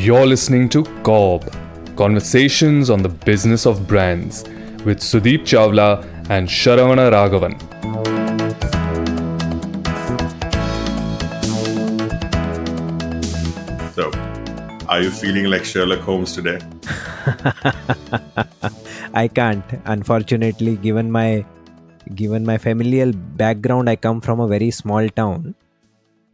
You're listening to CoBB, Conversations on the Business of Brands, with Sudeep Chawla and Sharavana Raghavan. So, are you feeling like Sherlock Holmes today? I can't, unfortunately, given my familial background. I come from a very small town.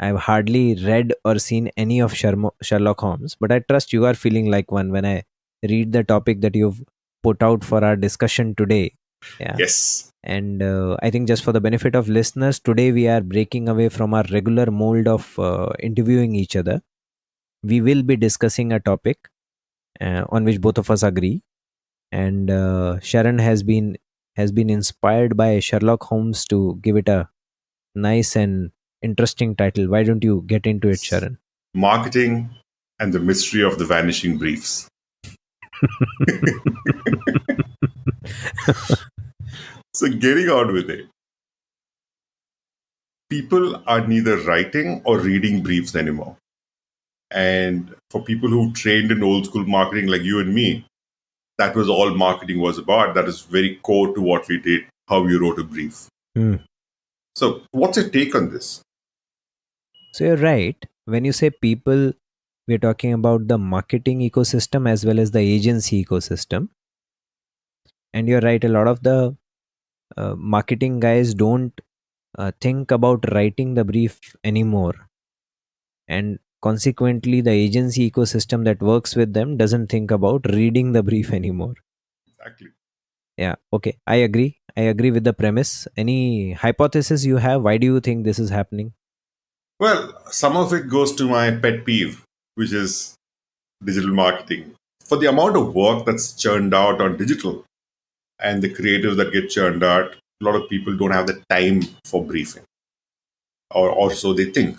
I've hardly read or seen any of Sherlock Holmes, but I trust you are feeling like one when I read the topic that you've put out for our discussion today. Yeah. Yes. And I think just for the benefit of listeners, today we are breaking away from our regular mold of interviewing each other. We will be discussing a topic on which both of us agree, and Sharon has been inspired by Sherlock Holmes to give it a nice and interesting title. Why don't you get into it, Sharon? Marketing and the mystery of the vanishing briefs. So, getting on with it. People are neither writing or reading briefs anymore. And for people who trained in old school marketing like you and me, that was all marketing was about. That is very core to what we did, how we wrote a brief. Hmm. So, what's your take on this? So you're right. When you say people, we're talking about the marketing ecosystem as well as the agency ecosystem. And you're right, a lot of the marketing guys don't think about writing the brief anymore. And consequently, the agency ecosystem that works with them doesn't think about reading the brief anymore. Exactly. Yeah, okay. I agree. I agree with the premise. Any hypothesis you have? Why do you think this is happening? Well, some of it goes to my pet peeve, which is digital marketing. For the amount of work that's churned out on digital and the creatives that get churned out, a lot of people don't have the time for briefing, or so they think.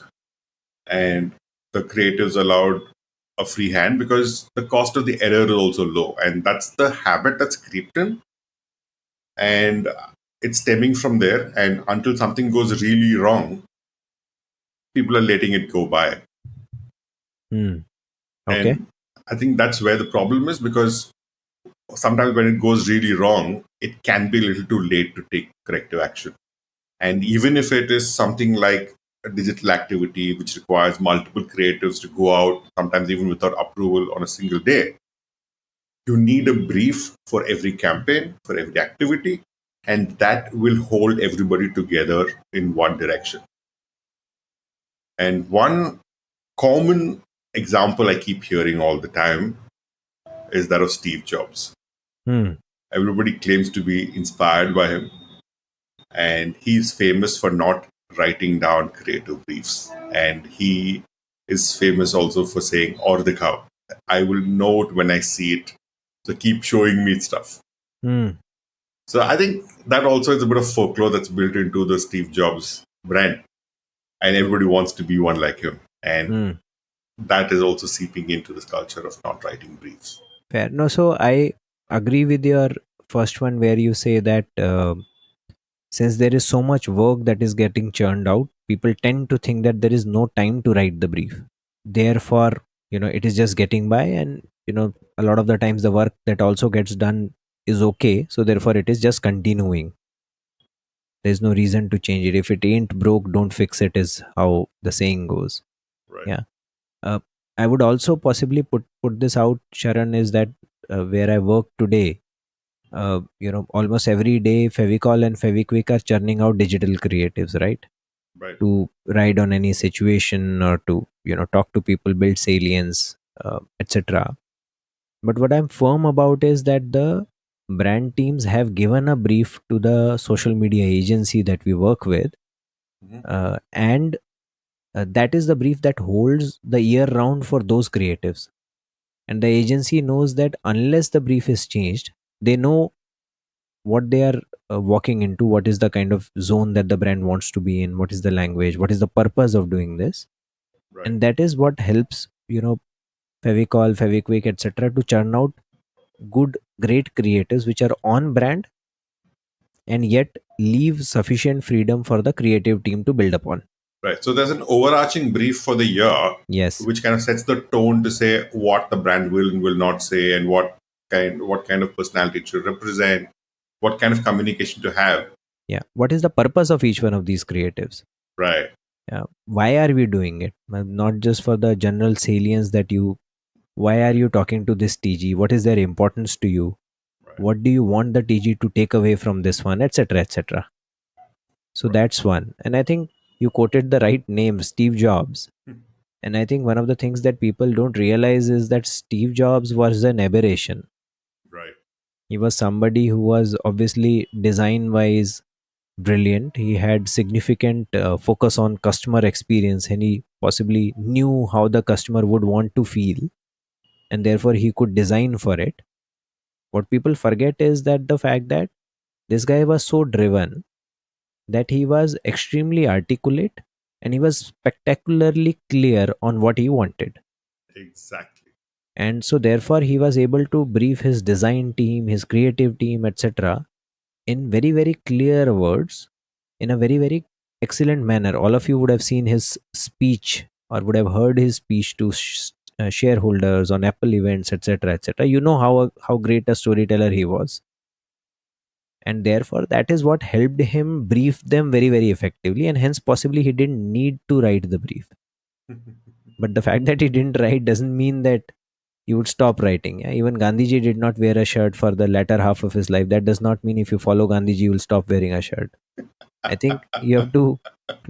And the creatives allowed a free hand because the cost of the error is also low. And that's the habit that's creeped in. And it's stemming from there. And until something goes really wrong, people are letting it go by. Hmm. Okay. And I think that's where the problem is, because sometimes when it goes really wrong, it can be a little too late to take corrective action. And even if it is something like a digital activity which requires multiple creatives to go out, sometimes even without approval on a single day, you need a brief for every campaign, for every activity, and that will hold everybody together in one direction. And one common example I keep hearing all the time is that of Steve Jobs. Hmm. Everybody claims to be inspired by him, and he's famous for not writing down creative briefs. And he is famous also for saying, or the cow, I will know it when I see it. So keep showing me stuff. Hmm. So I think that also is a bit of folklore that's built into the Steve Jobs brand. And everybody wants to be one like him. And Hmm. that is also seeping into this culture of not writing briefs. Fair. No, so I agree with your first one where you say that since there is so much work that is getting churned out, people tend to think that there is no time to write the brief. Therefore, it is just getting by, and a lot of the times the work that also gets done is okay. So therefore, it is just continuing. There's no reason to change it. If it ain't broke, don't fix it, is how the saying goes. Right. Yeah. Uh, I would also possibly put this out, Sharon, is that where I work today, almost every day Fevicol and Feviquick are churning out digital creatives, right? Right. To ride on any situation or to talk to people, build salience, etc. But what I'm firm about is that the brand teams have given a brief to the social media agency that we work with, Mhm. and that is the brief that holds the year round for those creatives. And the agency knows that unless the brief is changed, they know what they are walking into, what is the kind of zone that the brand wants to be in, what is the language, what is the purpose of doing this. Right. And that is what helps Fevicol, Feviquick, etc. to churn out good, great creatives which are on brand and yet leave sufficient freedom for the creative team to build upon. Right. So there's an overarching brief for the year, Yes. which kind of sets the tone to say what the brand will and will not say, and what kind of personality it should represent, what kind of communication to have. Yeah. What is the purpose of each one of these creatives? Right. Yeah. Why are we doing it? Not just for the general salience that you, why are you talking to this TG? What is their importance to you? Right. What do you want the TG to take away from this one, etc., etc.? So Right. that's one. And I think you quoted the right name, Steve Jobs. And I think one of the things that people don't realize is that Steve Jobs was an aberration. Right. He was somebody who was obviously design wise brilliant. He had significant focus on customer experience, and he possibly knew how the customer would want to feel, and therefore he could design for it. What people forget is that the fact that this guy was so driven that he was extremely articulate and he was spectacularly clear on what he wanted. Exactly. And so therefore he was able to brief his design team, his creative team, etc., in very very clear words, in a very very excellent manner. All of you would have seen his speech or would have heard his speech to shareholders on Apple events, etc., etc. You know how great a storyteller he was, and therefore that is what helped him brief them very very effectively, and hence possibly he didn't need to write the brief. But the fact that he didn't write doesn't mean that you would stop writing. Yeah? Even Gandhiji did not wear a shirt for the latter half of his life. That does not mean if you follow Gandhiji, you will stop wearing a shirt. I think you have to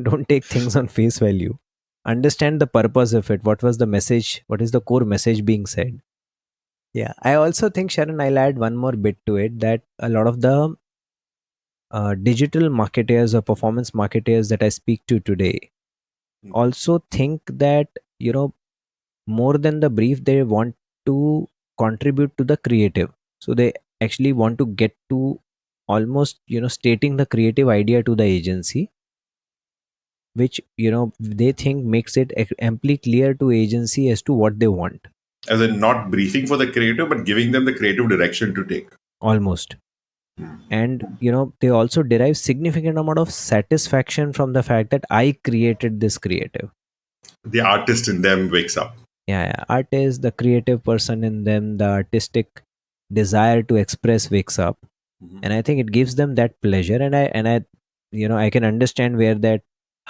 don't take things on face value. Understand the purpose of it. What was the message? What is the core message being said? Yeah. I also think, Sharon, I'll add one more bit to it, that a lot of the digital marketers or performance marketers that I speak to today also think that, more than the brief, they want to contribute to the creative. So they actually want to get to almost, stating the creative idea to the agency, which, they think makes it amply clear to agency as to what they want. As in not briefing for the creative, but giving them the creative direction to take. Almost. And they also derive significant amount of satisfaction from the fact that I created this creative. The artist in them wakes up. Yeah. Artist, the creative person in them, the artistic desire to express wakes up, Mhm. and I think it gives them that pleasure. And I I can understand where that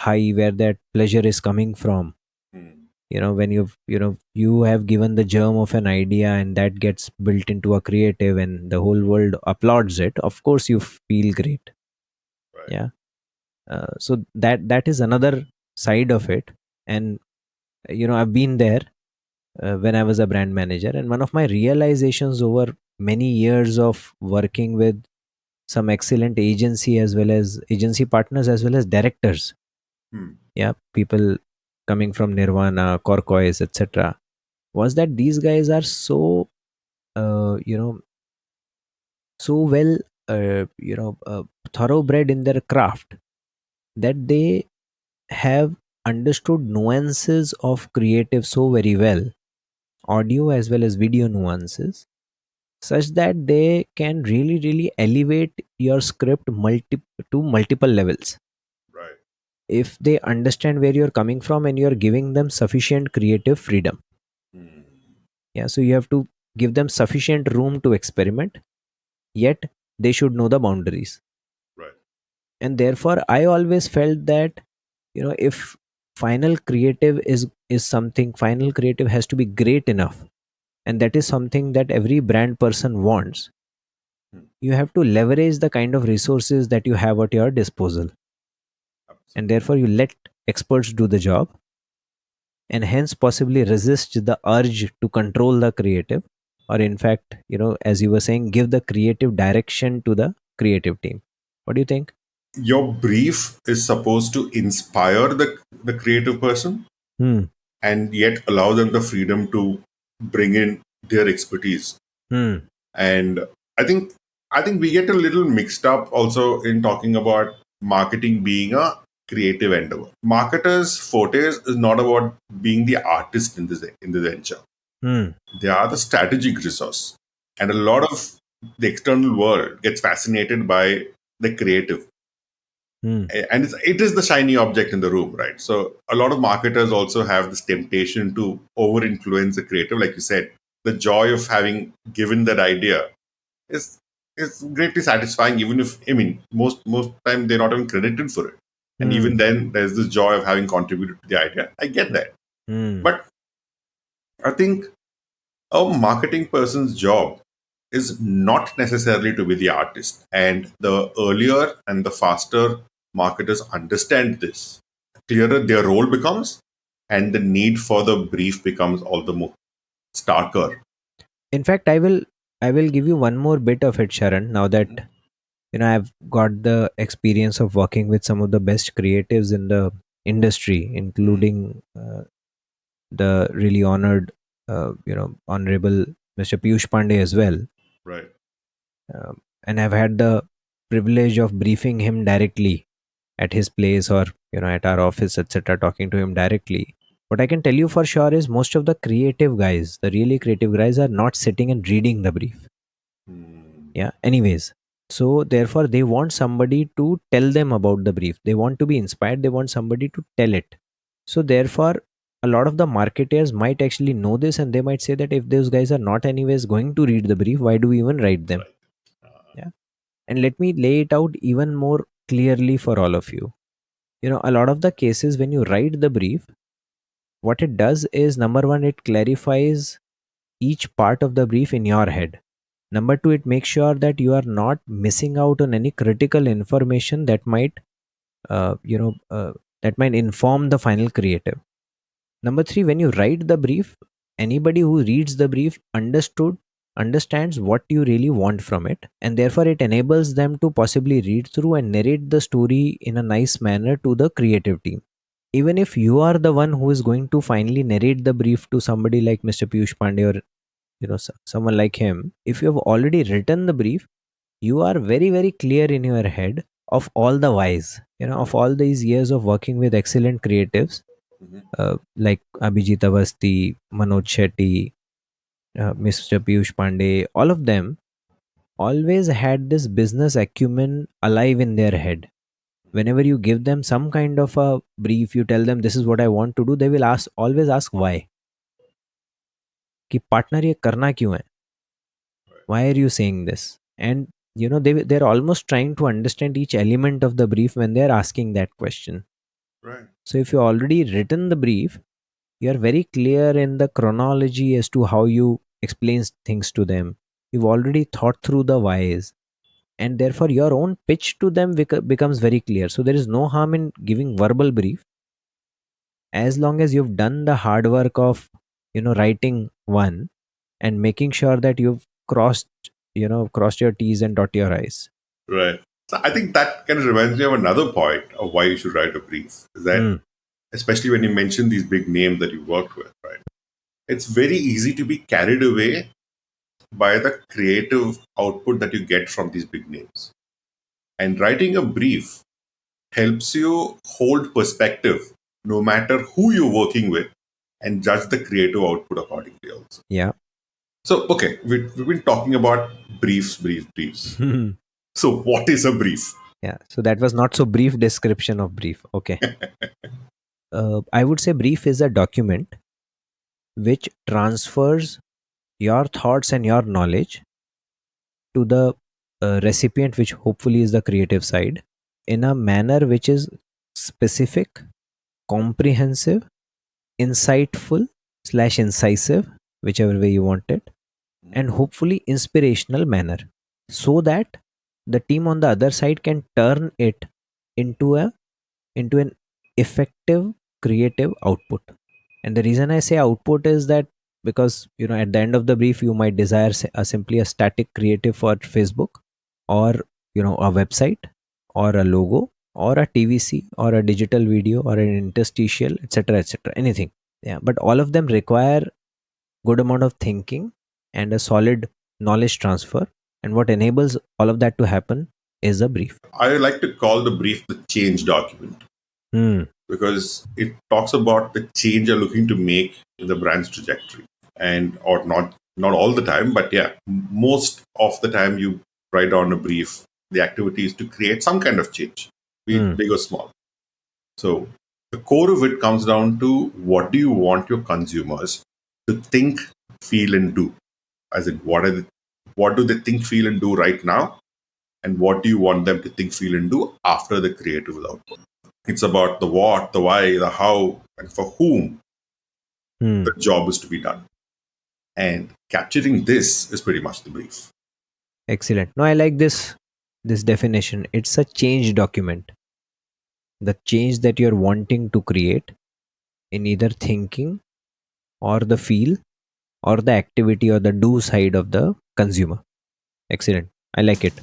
where that pleasure is coming from. Mm. When you have given the germ of an idea and that gets built into a creative and the whole world applauds it, of course you feel great. Right. Yeah. So that is another side of it. And I've been there when I was a brand manager, and one of my realizations over many years of working with some excellent agency as well as agency partners as well as directors, Mm. yeah, people coming from Nirvana, Corcoys, etc., was that these guys are so uh, you know so well thoroughbred in their craft that they have understood nuances of creative so very well, audio as well as video nuances, such that they can really really elevate your script to multiple levels Right. if they understand where you're coming from and you're giving them sufficient creative freedom. Mm. Yeah, so you have to give them sufficient room to experiment, yet they should know the boundaries. Right. And therefore I always felt that, if final creative has to be great enough, and that is something that every brand person wants, Mm. you have to leverage the kind of resources that you have at your disposal, and Absolutely. therefore you let experts do the job, and hence possibly resist the urge to control the creative, or in fact, as you were saying, give the creative direction to the creative team. What do you think? Your brief is supposed to inspire the creative person Hmm. and yet allow them the freedom to bring in their expertise. Hmm. And I think I think we get a little mixed up also in talking about marketing being a creative endeavor. Marketers' fortes is not about being the artist in this venture. Hmm. They are the strategic resource. And a lot of the external world gets fascinated by the creative. Hmm. And it is the shiny object in the room, right? So a lot of marketers also have this temptation to over influence the creative. Like you said, the joy of having given that idea is is greatly satisfying, even if, I mean, most time they're not even credited for it. And Hmm. even then there's this joy of having contributed to the idea. I get that. Hmm. But I think a marketing person's job is not necessarily to be the artist. And the earlier and the faster marketers understand this, clearer their role becomes, and the need for the brief becomes all the more starker. In fact, I will give you one more bit of it, Sharon. Now that I've got the experience of working with some of the best creatives in the industry, Mm, including the really honored, honorable Mr. Piyush Pandey as well. right. And I've had the privilege of briefing him directly at his place or at our office, etc., talking to him directly. What I can tell you for sure is most of the creative guys, the really creative guys, are not sitting and reading the brief. Mm, Yeah, anyways. So therefore they want somebody to tell them about the brief. They want to be inspired, they want somebody to tell it. So therefore a lot of the marketers might actually know this, and they might say that if those guys are not anyways going to read the brief, why do we even write them? right. Yeah. And let me lay it out even more clearly for all of you. A lot of the cases when you write the brief, what it does is, number one, it clarifies each part of the brief in your head. Number two, it makes sure that you are not missing out on any critical information that might uh, you know uh, that might inform the final creative. Number three, when you write the brief, anybody who reads the brief understands what you really want from it, and therefore it enables them to possibly read through and narrate the story in a nice manner to the creative team. Even if you are the one who is going to finally narrate the brief to somebody like Mr. Piyush Pandey, or someone like him, if you have already written the brief, you are very very clear in your head of all the whys, of all these years of working with excellent creatives, Mhm. like Abhijit Avasti, Manoj Shetty, Mr. Piyush Pandey. All of them always had this business acumen alive in their head. Whenever you give them some kind of a brief, you tell them this is what I want to do, they will always ask why. कि partner ये करना क्यों है? Why are you saying this? And they're almost trying to understand each element of the brief when they're asking that question. Right. So if you already written the brief, you are very clear in the chronology as to how you explain things to them. You've already thought through the whys, and therefore your own pitch to them becomes very clear. So there is no harm in giving verbal brief, as long as you've done the hard work of writing one and making sure that you've crossed your t's and dot your i's. Right. So I think that kind of reminds me of another point of why you should write a brief. Is that, Hmm. especially when you mention these big names that you worked with, right? It's very easy to be carried away by the creative output that you get from these big names. And writing a brief helps you hold perspective no matter who you're working with, and judge the creative output accordingly also. Yeah. So, okay, we've been talking about briefs. So, what is a brief? Yeah, so that was not so brief description of brief. Okay. I would say brief is a document which transfers your thoughts and your knowledge to the recipient, which hopefully is the creative side, in a manner which is specific, comprehensive, insightful slash incisive, whichever way you want it, and hopefully inspirational manner, so that the team on the other side can turn it into an effective creative output. And the reason I say output is that, because at the end of the brief you might desire simply a static creative for Facebook, or a website, or a logo, or a tvc, or a digital video, or an interstitial, etc., etc., anything. Yeah, but all of them require good amount of thinking and a solid knowledge transfer, and what enables all of that to happen is a brief. I like to call the brief the change document, Hmm. because it talks about the change you're looking to make in the brand's trajectory. And, or not all the time, but yeah, most of the time you write down a brief, the activity is to create some kind of change. be it Hmm. big or small. So the core of it comes down to what do you want your consumers to think, feel, and do? As in, what do they think, feel, and do right now? And what do you want them to think, feel, and do after the creative is output? It's about the what, the why, the how, and for whom Hmm. the job is to be done. And capturing this is pretty much the brief. Excellent. No, I like this definition. It's a change document. The change that you're wanting to create in either thinking or the feel or the activity or the do side of the consumer. Excellent. I like it.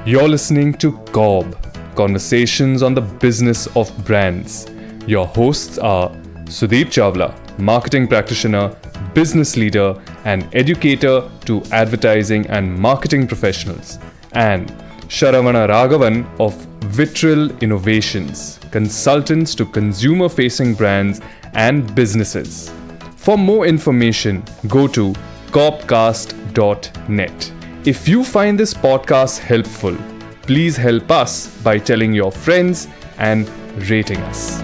You're listening to CoBB, Conversations on the Business of Brands. Your hosts are Sudeep Chawla, marketing practitioner, business leader, and educator to advertising and marketing professionals, and Sharavana Raghavan of Vitril Innovations, consultants to consumer facing brands and businesses. For more information, go to copcast.net. If you find this podcast helpful, please help us by telling your friends and rating us.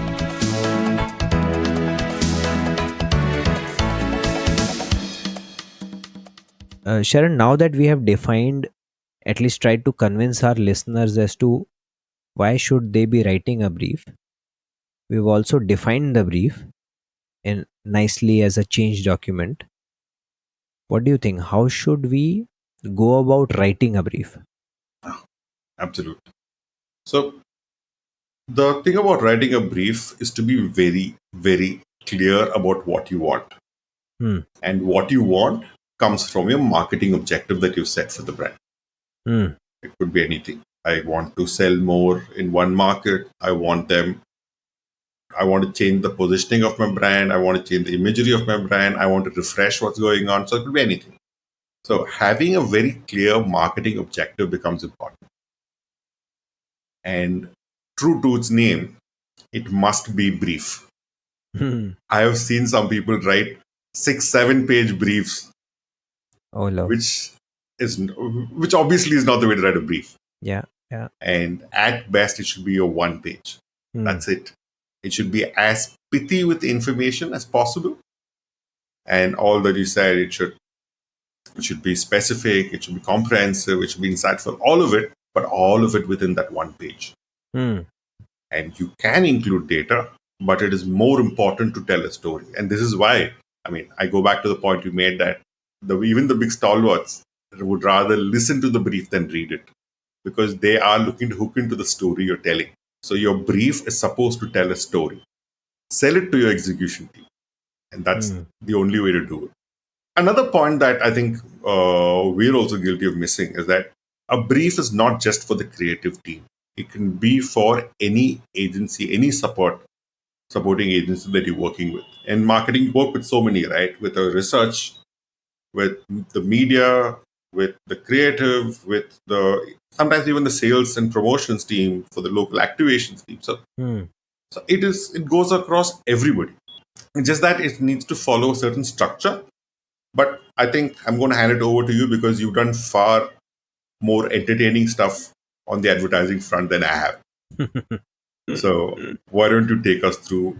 Sharon, now that we have defined, at least tried to convince our listeners as to why should they be writing a brief, we've also defined the brief in nicely as a change document. What do you think? How should we go about writing a brief? Absolutely. So the thing about writing a brief is to be very, very clear about what you want. Hmm. And what you want comes from your marketing objective that you set for the brand. Hmm. It could be anything. I want to sell more in one market. I want to change the positioning of my brand. I want to change the imagery of my brand. I want to refresh what's going on. So it could be anything. So having a very clear marketing objective becomes important. And true to its name, it must be brief. Hmm. I have seen some people write 6, 7 page briefs, Oh, love. which which obviously is not the way to write a brief. Yeah. Yeah. And at best, it should be your 1 page. Hmm. That's it. It should be as pithy with information as possible. And all that you said, it should be specific, it should be comprehensive, it should be insightful, all of it, but all of it within that 1 page. Hmm. And you can include data, but it is more important to tell a story. And this is why, I go back to the point you made that even the big stalwarts would rather listen to the brief than read it because they are looking to hook into the story you're telling. So your brief is supposed to tell a story. Sell it to your execution team. And that's Hmm. the only way to do it. Another point that I think we're also guilty of missing is that a brief is not just for the creative team. It can be for any agency, any supporting agency that you're working with. And marketing, you work with so many, right? With the research, with the media, with the creative, with the sometimes even the sales and promotions team for the local activations team. So, Hmm. so it goes across everybody. It's just that it needs to follow a certain structure. But I think I'm going to hand it over to you because you've done far more entertaining stuff on the advertising front than I have. So why don't you take us through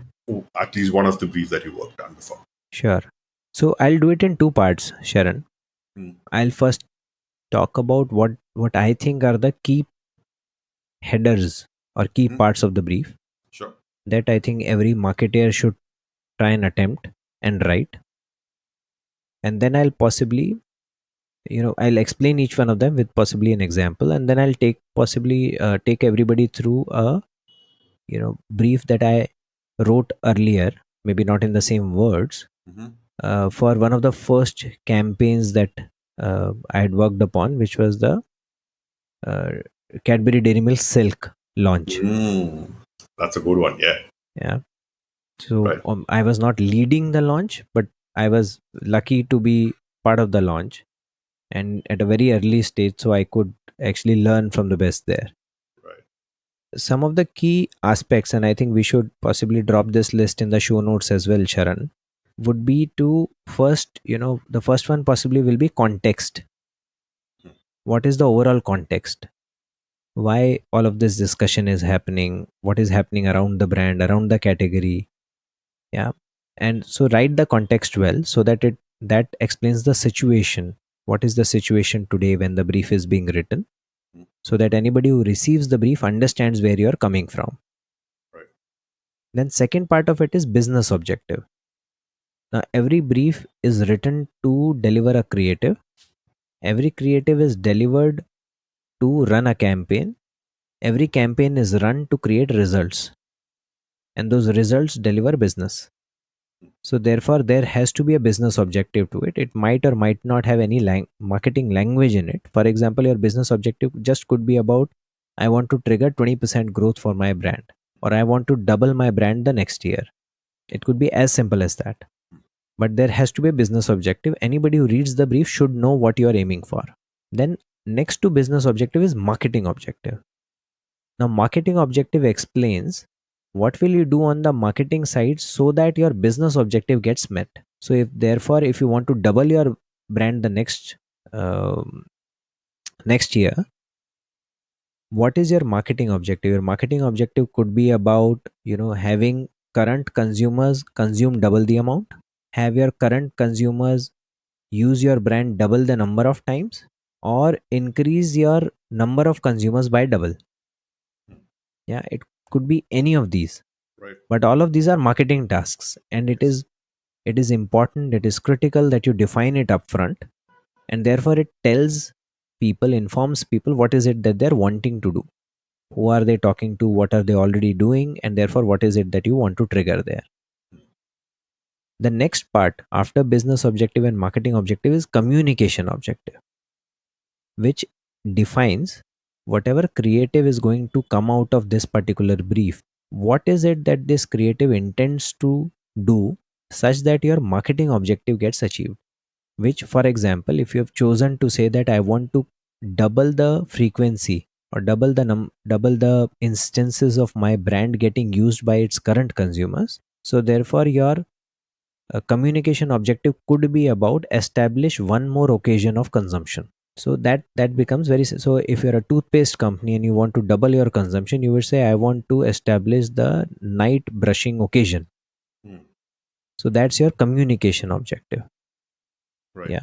at least one of the briefs that you worked on before? Sure. So I'll do it in two parts, Sharon. Hmm. I'll first talk about what I think are the key headers or key Mhm. parts of the brief Sure. that I think every marketer should try and attempt and write. And then I'll possibly, I'll explain each one of them with possibly an example, and then I'll take everybody through a brief that I wrote earlier, maybe not in the same words, Mhm. for one of the first campaigns that I had worked upon, which was the uh, Cadbury Dairy Milk Silk launch. Mm. That's a good one. Yeah. Yeah. So Right. I was not leading the launch, but I was lucky to be part of the launch and at a very early stage, so I could actually learn from the best there. Right. Some of the key aspects, and I think we should possibly drop this list in the show notes as well, Sharan, would be to first, the first one possibly will be context. what is the overall context, why all of this discussion is happening, what is happening around the brand, around the category. Yeah. And so write the context well, so that it that explains the situation. What is the situation today when the brief is being written, Mm. so that anybody who receives the brief understands where you're coming from. Right. Then second part of it is business objective. Now every brief is written to deliver a creative. Every creative is delivered to run a campaign. Every campaign is run to create results, and those results deliver business. So therefore there has to be a business objective to it. It might or might not have any marketing language in it. For example, your business objective just could be about, I want to trigger 20% growth for my brand, or I want to double my brand the next year. It could be as simple as that. But there has to be a business objective. Anybody who reads the brief should know what you are aiming for. Then next to business objective is marketing objective. Now marketing objective explains what will you do on the marketing side so that your business objective gets met. So if therefore if you want to double your brand the um, next year, what is your marketing objective? Your marketing objective could be about, having current consumers consume double the amount, have your current consumers use your brand double the number of times, or increase your number of consumers by double. Yeah, it could be any of these, Right. but all of these are marketing tasks, and it Yes. is it is important, it is critical that you define it upfront, and therefore it informs people what is it that they're wanting to do, who are they talking to, what are they already doing, and therefore what is it that you want to trigger there. The next part after business objective and marketing objective is communication objective, which defines whatever creative is going to come out of this particular brief. What is it that this creative intends to do such that your marketing objective gets achieved? Which, for example, if you have chosen to say that I want to double the frequency, or double the instances of my brand getting used by its current consumers, so therefore your communication objective could be about establish one more occasion of consumption. So that becomes so if you're a toothpaste company and you want to double your consumption, you would say I want to establish the night brushing occasion. Mm. So that's your communication objective. Right. Yeah.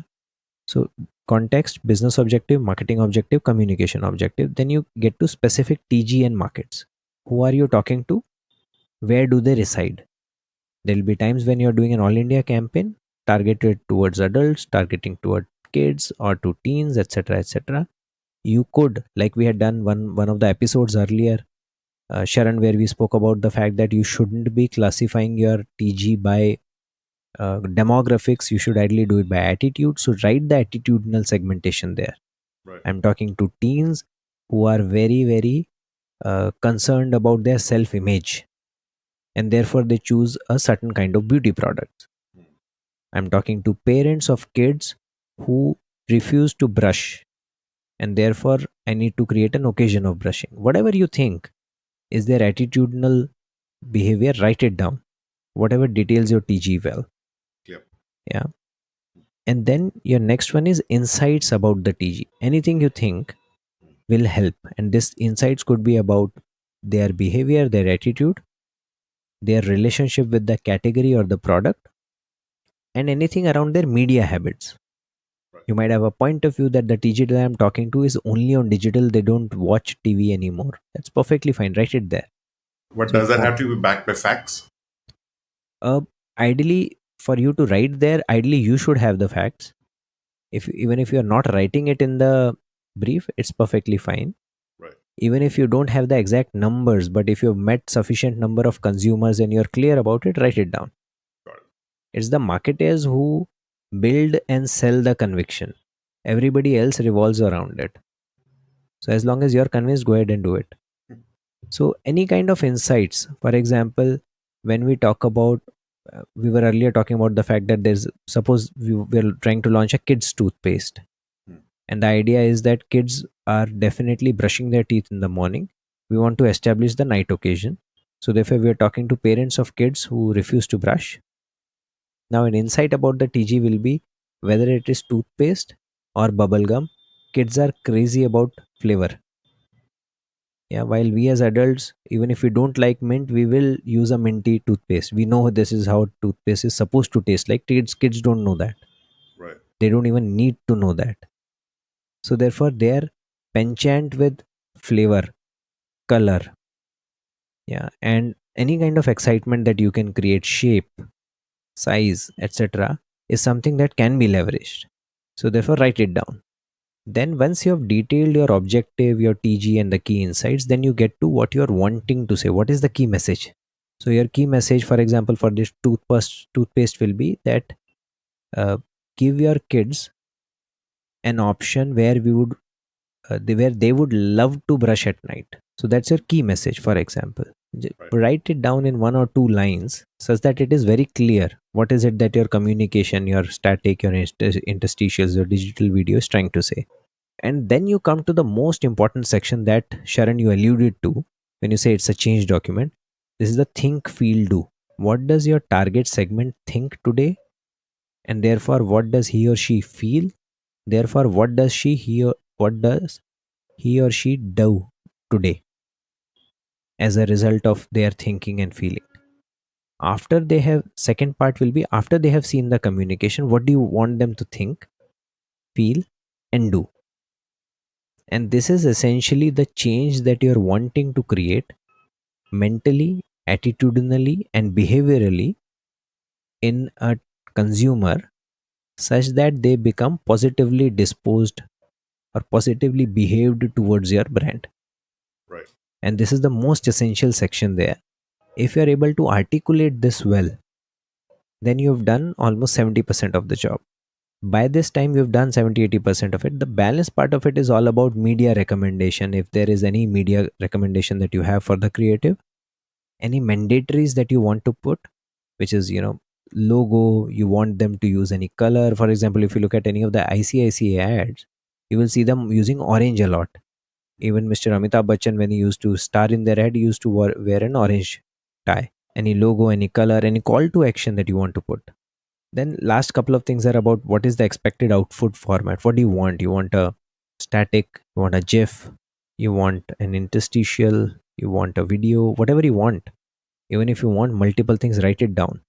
So context, business objective, marketing objective, communication objective. Then you get to specific TG and markets. Who are you talking to? Where do they reside? There'll be times when you're doing an all India campaign targeted towards adults, targeting toward kids or to teens, etc., etc. You could, like we had done one of the episodes earlier, Sharan, where we spoke about the fact that you shouldn't be classifying your TG by demographics. You should ideally do it by attitude. So write the attitudinal segmentation there. Right. I'm talking to teens who are very, very concerned about their self image, and therefore they choose a certain kind of beauty product. Mm. I'm talking to parents of kids who refuse to brush, and therefore I need to create an occasion of brushing. Whatever you think is their attitudinal behavior, write it down. Whatever details your TG well. Yep. Yeah. And then your next one is insights about the TG. Anything you think will help. And this insights could be about their behavior, their attitude, their relationship with the category or the product, and anything around their media habits. Right. You might have a point of view that the TG that I'm talking to is only on digital, they don't watch TV anymore. That's perfectly fine. Write it there. But So does that have to be backed by facts? uh, ideally, for you to write there, ideally you should have the facts. Even if you're not writing it in the brief, it's perfectly fine. Right. Even if you don't have the exact numbers, but if you've met sufficient number of consumers and you're clear about it, write it down. Got it. It's the marketers who build and sell the conviction. Everybody else revolves around it. So as long as you're convinced, go ahead and do it. So any kind of insights, for example, when we talk about, we were earlier talking about the fact that suppose we're trying to launch a kids toothpaste. Hmm. And the idea is that kids are definitely brushing their teeth in the morning. We want to establish the night occasion. So therefore we are talking to parents of kids who refuse to brush. Now an insight about the TG will be whether it is toothpaste or bubble gum Kids are crazy about flavor. Yeah, while we as adults, even if we don't like mint, we will use a minty toothpaste. We know this is how toothpaste is supposed to taste like. Kids don't know that. Right. They don't even need to know that. So therefore they are penchant with flavor, color, yeah, and any kind of excitement that you can create, shape, size, etc., is something that can be leveraged. So therefore write it down. Then once you have detailed your objective, your TG and the key insights, then you get to what you're wanting to say. What is the key message? So your key message, for example, for this toothpaste will be that uh, give your kids an option where where they would love to brush at night. So that's your key message, for example. Right. Write it down in one or two lines such that it is very clear what is it that your communication, your static, your interstitials, your digital video is trying to say. And then you come to the most important section that Sharon you alluded to when you say it's a change document. This is the think, feel, do. What does your target segment think today? And therefore, what does he or she feel? Therefore, what does he or she do today as a result of their thinking and feeling? After they have, second part will be after they have seen the communication, what do you want them to think, feel, and do? And this is essentially the change that you're wanting to create mentally, attitudinally, and behaviorally in a consumer such that they become positively disposed or positively behaved towards your brand. Right. And this is the most essential section there. If you're able to articulate this well, then you've done almost 70% of the job. By this time, you've done 70-80% of it. The balance part of it is all about media recommendation. If there is any media recommendation that you have for the creative, any mandatories that you want to put, which is, logo, you want them to use any color. For example, if you look at any of the ICICI ads, you will see them using orange a lot. Even Mr. Amitabh Bachchan, when he used to star in their ad, he used to wear an orange tie. Any logo, any color, any call to action that you want to put. Then last couple of things are about what is the expected output format. What do you want? You want a static, you want a GIF, you want an interstitial, you want a video, whatever you want. Even if you want multiple things, write it down.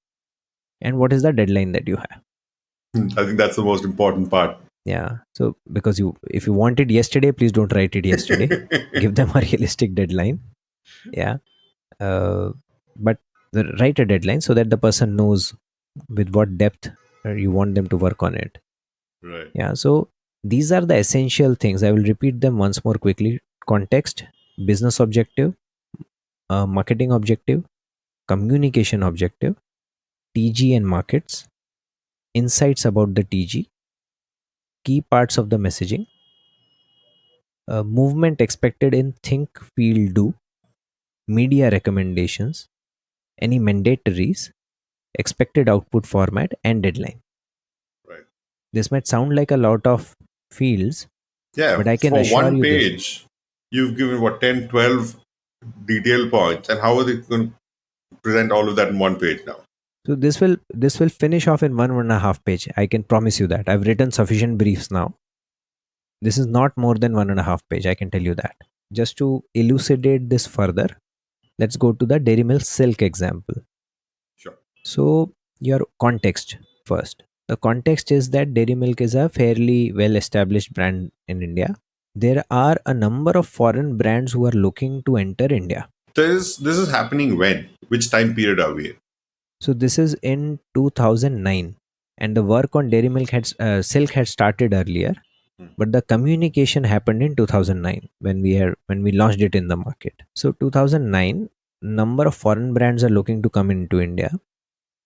And what is the deadline that you have? I think that's the most important part. Yeah. So because if you want it yesterday, please don't write it yesterday. Give them a realistic deadline. Yeah. uh, but write a deadline so that the person knows with what depth you want them to work on it. Right. Yeah, so these are the essential things. I will repeat them once more quickly. Context, business objective, marketing objective, communication objective, TG and markets, insights about the TG, key parts of the messaging, movement expected in think, feel, do, media recommendations, any mandatories, expected output format, and deadline. Right. This might sound like a lot of fields, Yeah. but I can For assure one you this. page, you've given what 10, 12 detail points, and how are they going to present all of that in one page now? So this will finish off in 1.5 page. I can promise you that. I've written sufficient briefs now. This is not more than 1.5 page. I can tell you that. Just to elucidate this further, let's go to the Dairy Milk Silk example. Sure. So your context first. The context is that Dairy Milk is a fairly well established brand in India. There are a number of foreign brands who are looking to enter India. This is happening when? Which time period are we in? So this is in 2009, and the work on Dairy Milk Silk had started earlier, Hmm. but the communication happened in 2009 when we launched it in the market. So 2009, number of foreign brands are looking to come into India.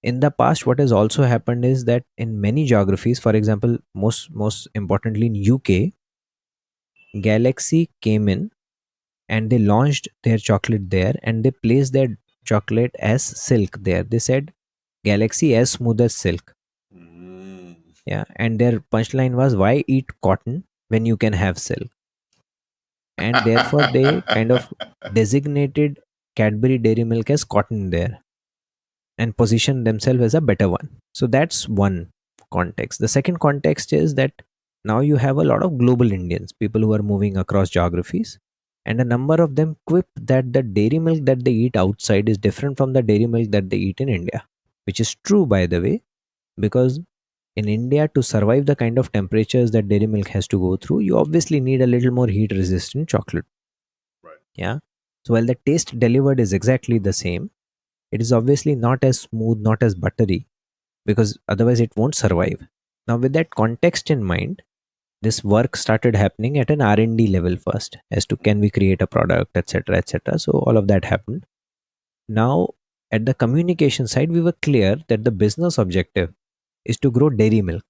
In the past, what has also happened is that in many geographies, for example, most importantly in UK, Galaxy came in and they launched their chocolate there, and they placed their chocolate as silk there. They said Galaxy as smooth as silk. Mm. Yeah, and their punchline was, why eat cotton when you can have silk? And therefore they kind of designated Cadbury Dairy Milk as cotton there and positioned themselves as a better one. So that's one context. The second context is that Now you have a lot of global Indians, people who are moving across geographies, and a number of them quip that the dairy milk that they eat outside is different from the dairy milk that they eat in India, which is true, by the way, because in India, to survive the kind of temperatures that dairy milk has to go through, you obviously need a little more heat resistant chocolate. Right. Yeah. So while the taste delivered is exactly the same, it is obviously not as smooth, not as buttery, because otherwise it won't survive. Now, with that context in mind, this work started happening at an R&D level first, as to can we create a product, etc., etc. So all of that happened. Now, at the communication side, we were clear that the business objective is to grow dairy milk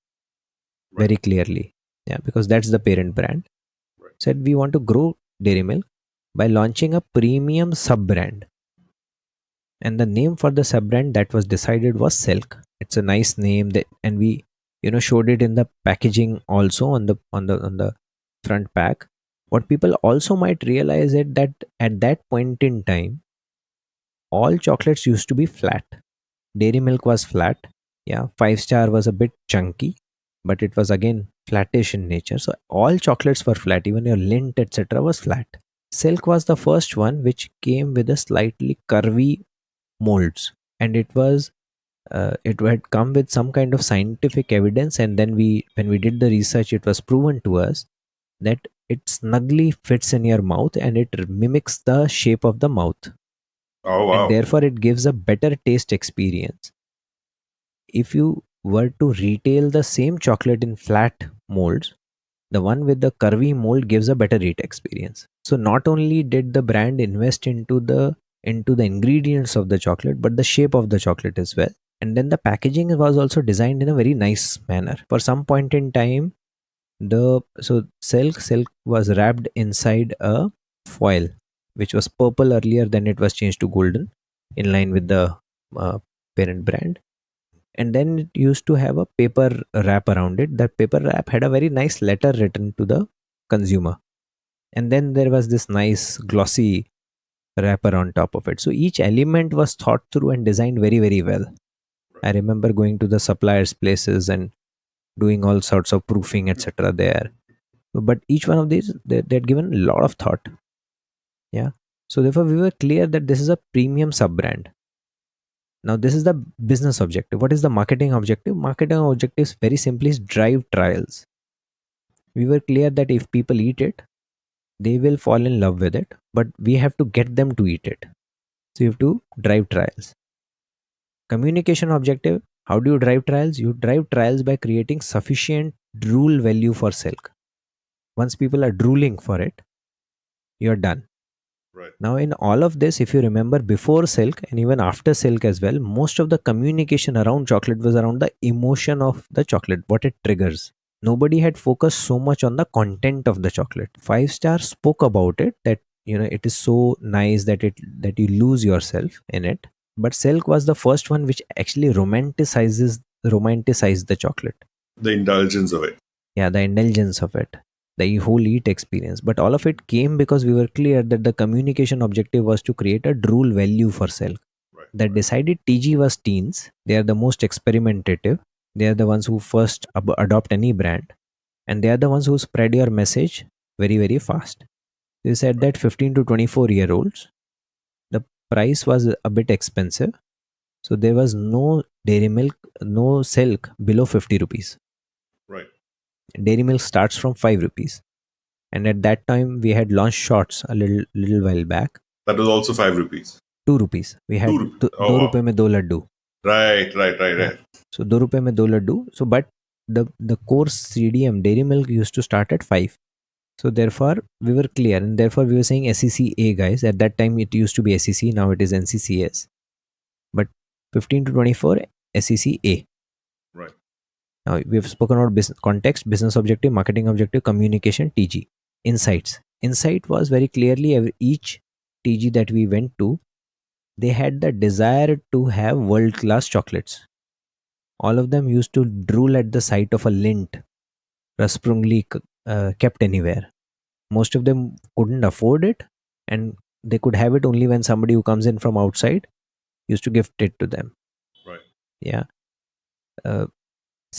Right. very clearly. Yeah, because that's the parent brand. Right. Said we want to grow dairy milk by launching a premium sub brand, and the name for the sub brand that was decided was Silk. It's a nice name that, and we showed it in the packaging also on the front pack. What people also might realize is that at that point in time, all chocolates used to be flat. Dairy milk was flat. Yeah, Five Star was a bit chunky, but it was again flattish in nature. So all chocolates were flat. Even your Lindt, etc., was flat. Silk was the first one which came with a slightly curvy molds, and it had come with some kind of scientific evidence. And then when we did the research, it was proven to us that it snugly fits in your mouth and it mimics the shape of the mouth, Oh, and wow. therefore it gives a better taste experience. If you were to retail the same chocolate in flat molds, the one with the curvy mold gives a better eat experience. So not only did the brand invest into the ingredients of the chocolate, but the shape of the chocolate as well. And then the packaging was also designed in a very nice manner. For some point in time, the so silk was wrapped inside a foil, which was purple earlier, then it was changed to golden, in line with the uh, parent brand. And then it used to have a paper wrap around it. That paper wrap had a very nice letter written to the consumer, and then there was this nice glossy wrapper on top of it. So each element was thought through and designed very, very well. I remember going to the suppliers places and doing all sorts of proofing, etc. there. But each one of these, they had given a lot of thought. Yeah. So therefore we were clear that this is a premium sub brand. Now this is the business objective. What is the marketing objective? Marketing objective is very simply is drive trials. We were clear that if people eat it, they will fall in love with it, but we have to get them to eat it. So you have to drive trials. Communication objective: how do you drive trials? You drive trials by creating sufficient drool value for Silk. Once people are drooling for it, you're done. Right. Now, in all of this, if you remember, before Silk and even after Silk as well, most of the communication around chocolate was around the emotion of the chocolate, what it triggers. Nobody had focused so much on the content of the chocolate. Five Star spoke about it, that it is so nice that you lose yourself in it. But Silk was the first one which actually romanticized the chocolate. The indulgence of it. Yeah, the indulgence of it, the whole eat experience. But all of it came because we were clear that the communication objective was to create a drool value for Silk. Right. That decided TG was teens. They are the most experimentative. They are the ones who first adopt any brand, and they are the ones who spread your message very, very fast. They said that 15 to 24-year-olds, the price was a bit expensive, so there was no dairy milk, no Silk below 50 rupees. Right. Dairy milk starts from 5 rupees. And at that time, we had launched shots a little while back. That was also 5 rupees. 2 rupees. We had 2 rupees. Oh, दो wow. रुपए में दो Laddu. Right. Yeah. So 2 rupees में दो Laddu. So but the core CDM dairy milk used to start at 5. So therefore we were clear, and therefore we were saying SECA, guys. At that time it used to be SEC, now it is NCCS. But 15 to 24 SECA. Right. Now we have spoken about business context, business objective, marketing objective, communication, TG. Insights. Insight was very clearly each TG that we went to, they had the desire to have world class chocolates. All of them used to drool at the sight of a Lindt, Rasprungli, kept anywhere. Most of them couldn't afford it, and they could have it only when somebody who comes in from outside used to gift it to them. Right. Yeah. Uh,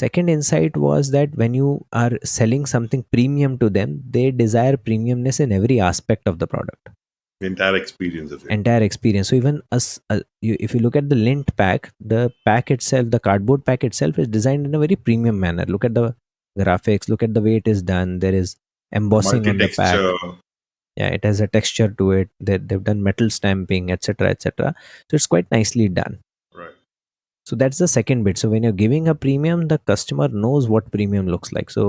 Second insight was that when you are selling something premium to them, they desire premiumness in every aspect of the product, The entire experience of it. entire experience. So even if you look at the lint pack, the pack itself, the cardboard pack itself is designed in a very premium manner. Look at the graphics, look at the way it is done. There is The embossing on the pack. multi-texture. Yeah, it has a texture to it. They've done metal stamping, etc., etc. So it's quite nicely done. Right. So that's the second bit. So when you're giving a premium, the customer knows what premium looks like. So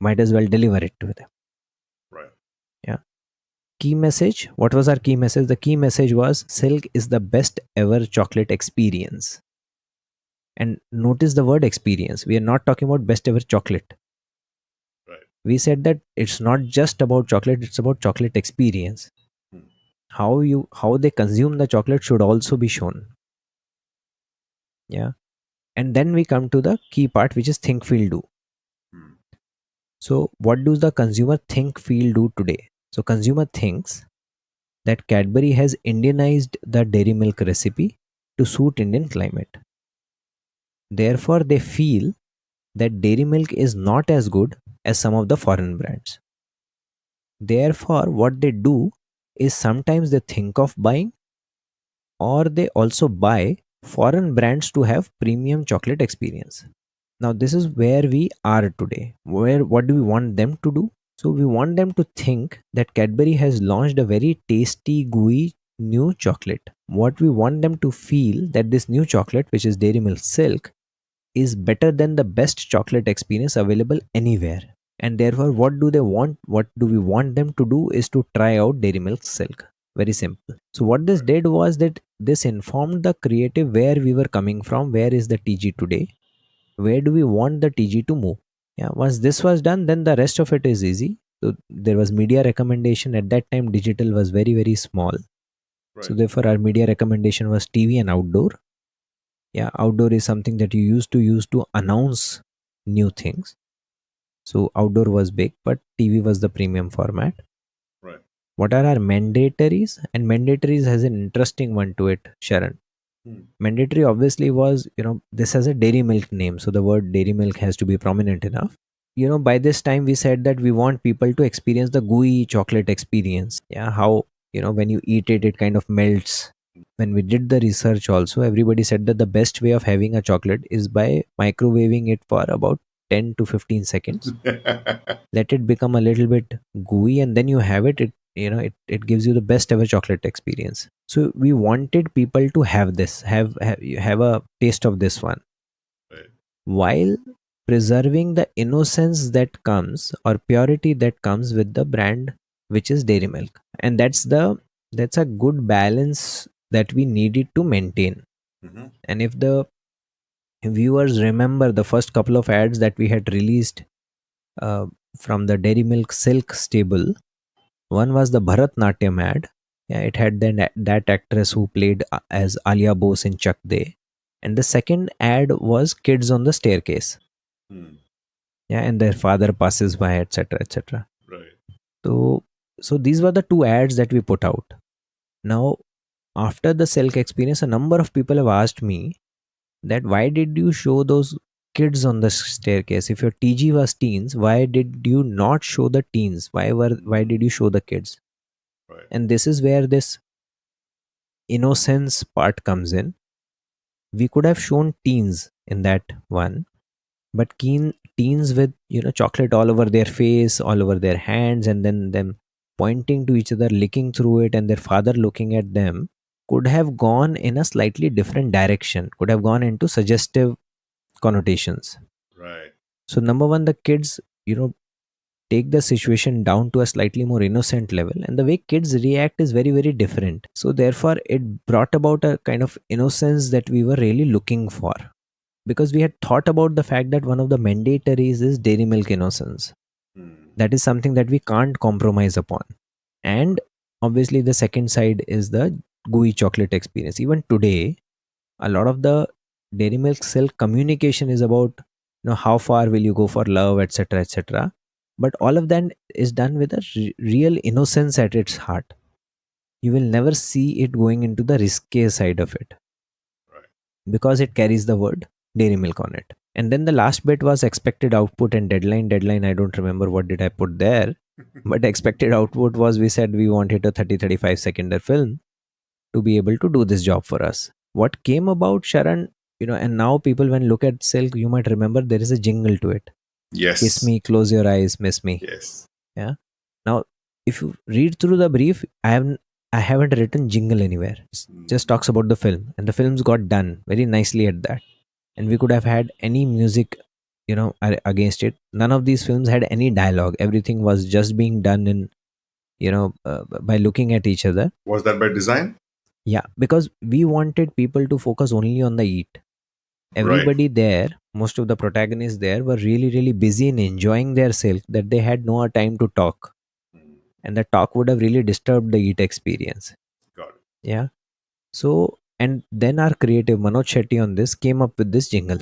might as well deliver it to them. Right. Yeah. Key message. What was our key message? The key message was Silk is the best ever chocolate experience. And notice the word experience. We are not talking about best ever chocolate. Right. We said that it's not just about chocolate, it's about chocolate experience. Hmm. How they consume the chocolate should also be shown. Yeah. And then we come to the key part, which is think, feel, do. Hmm. So what does the consumer think, feel, do today? So consumer thinks that Cadbury has Indianized the dairy milk recipe to suit Indian climate. Therefore, they feel that dairy milk is not as good as some of the foreign brands. Therefore, what they do is sometimes they think of buying, or they also buy foreign brands to have premium chocolate experience. Now this is where we are today. Where what do we want them to do? So we want them to think that Cadbury has launched a very tasty, gooey new chocolate. What we want them to feel that this new chocolate, which is Dairy Milk Silk, is better than the best chocolate experience available anywhere. And therefore, what do they want? What do we want them to do is to try out Dairy Milk Silk. Very simple. So what this did was that this informed the creative where we were coming from, where is the TG today, where do we want the TG to move. Yeah, once this was done, then the rest of it is easy. So there was media recommendation. At that time digital was very, very small, so Right. therefore our media recommendation was TV and outdoor. Yeah, outdoor is something that you used to announce new things. So outdoor was big, but TV was the premium format. Right. What are our mandatories? And mandatories has an interesting one to it, Sharon. Hmm. Mandatory obviously was, this has a dairy milk name, so the word dairy milk has to be prominent enough. By this time we said that we want people to experience the gooey chocolate experience. Yeah, how, when you eat it, it kind of melts. When we did the research also, everybody said that the best way of having a chocolate is by microwaving it for about 10 to 15 seconds. Let it become a little bit gooey, and then you have it gives you the best ever chocolate experience. So we wanted people to have this, have a taste of this one, Right. while preserving the innocence that comes, or purity that comes with the brand, which is dairy milk. And that's a good balance that we needed to maintain. Mhm. And if the viewers remember the first couple of ads that we had released uh, from the dairy milk silk stable, one was the Bharatnatyam ad. Yeah, it had that actress who played as Alia Bose in Chak De. And the second ad was kids on the staircase. Hmm. Yeah, and their father passes by, etc., etc. Right. So, so these were the two ads that we put out. Now, after the silk experience, a number of people have asked me that why did you show those kids on the staircase? If your TG was teens, why did you not show the teens? Why did you show the kids? Right. And this is where this innocence part comes in. We could have shown teens in that one, but teens with chocolate all over their face, all over their hands, and then them pointing to each other, licking through it, and their father looking at them, could have gone in a slightly different direction, could have gone into suggestive connotations. Right. So number one, the kids take the situation down to a slightly more innocent level, and the way kids react is very, very different. So therefore it brought about a kind of innocence that we were really looking for, because we had thought about the fact that one of the mandatories is dairy milk innocence. Hmm. That is something that we can't compromise upon. And obviously the second side is the gooey chocolate experience. Even today, a lot of the dairy milk silk communication is about how far will you go for love, etc., etc. But all of that is done with a real innocence at its heart. You will never see it going into the risque side of it, Right. because it carries the word dairy milk on it. And then the last bit was expected output and deadline. Deadline, I don't remember what did I put there. But expected output was, we said we wanted a 30-35 second film to be able to do this job for us. What came about, Sharan, and now people when look at Silk, you might remember there is a jingle to it. Kiss Yes. me, close your eyes, miss me. Yes. Yeah. Now, if you read through the brief, I haven't written jingle anywhere. It just talks about the film, and the films got done very nicely at that. And we could have had any music, against it. None of these films had any dialogue. Everything was just being done in, by looking at each other. Was that by design? Yeah, because we wanted people to focus only on the eat. Right. Everybody there, most of the protagonists there were really, really busy in enjoying their Silk that they had no time to talk. And the talk would have really disturbed the eat experience. Got it. Yeah. So, and then our creative Manoj Shetty on this came up with this jingle.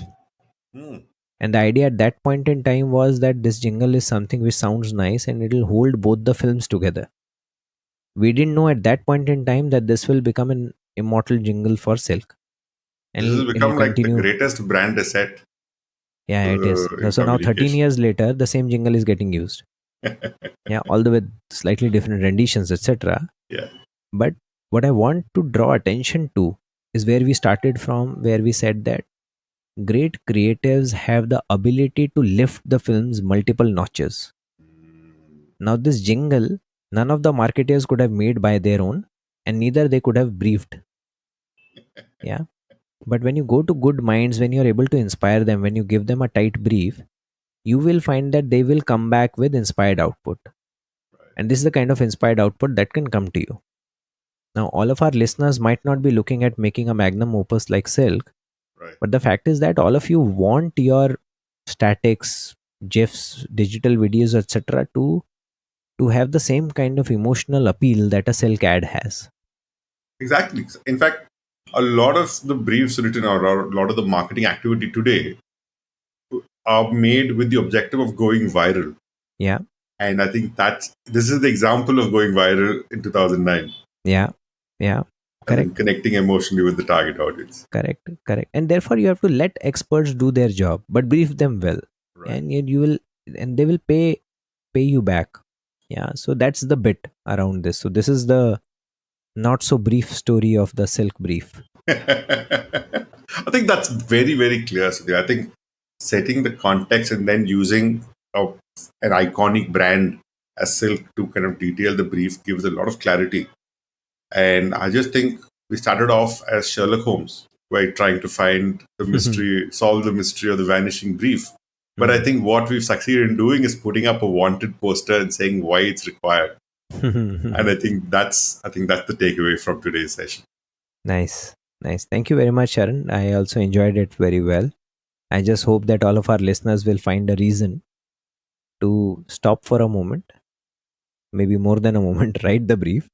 Hmm. And the idea at that point in time was that this jingle is something which sounds nice and it'll hold both the films together. We didn't know at that point in time that this will become an immortal jingle for Silk. And This has it'll become like the continue. greatest brand asset Yeah, it is. in So now 13 communication. years later, the same jingle is getting used. Yeah, although with slightly different renditions, etc. Yeah. But what I want to draw attention to is where we started from, where we said that great creatives have the ability to lift the film's multiple notches. Now, this jingle, none of the marketers could have made by their own, and neither they could have briefed. Yeah. But when you go to good minds, when you're able to inspire them, when you give them a tight brief, you will find that they will come back with inspired output. And this is the kind of inspired output that can come to you. Now, all of our listeners might not be looking at making a magnum opus like Silk, Right. but the fact is that all of you want your statics, GIFs, digital videos, etc., to have the same kind of emotional appeal that a Silk ad has. Exactly. In fact, a lot of the briefs written or a lot of the marketing activity today are made with the objective of going viral. Yeah, And I think this is the example of going viral in 2009 yeah, yeah. and then Correct, connecting emotionally with the target audience. correct, correct. And therefore, you have to let experts do their job, but brief them well, Right. and you will, and they will pay you back. Yeah. So that's the bit around this. So this is the not so brief story of the Silk brief. I think that's very, very clear, Sudhir. I think setting the context and then using an iconic brand as Silk to kind of detail the brief gives a lot of clarity. And I just think we started off as Sherlock Holmes, by trying to find the mystery, solve the mystery of the vanishing brief. But I think what we've succeeded in doing is putting up a wanted poster and saying why it's required. And I think that's the takeaway from today's session. Nice. Nice. Thank you very much, Sharan. I also enjoyed it very well. I just hope that all of our listeners will find a reason to stop for a moment, maybe more than a moment, write the brief,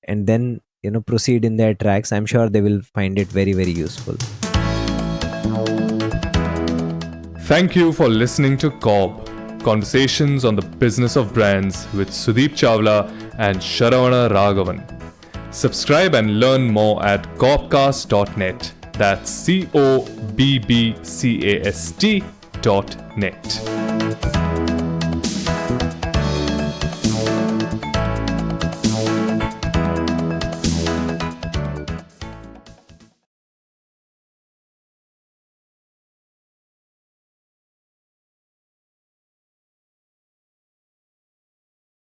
and then, proceed in their tracks. I'm sure they will find it very, very useful. Thank you for listening to CoBB, Conversations on the Business of Brands with Sudeep Chawla and Sharavana Raghavan. Subscribe and learn more at cobcast.net. That's COBBCAST.net.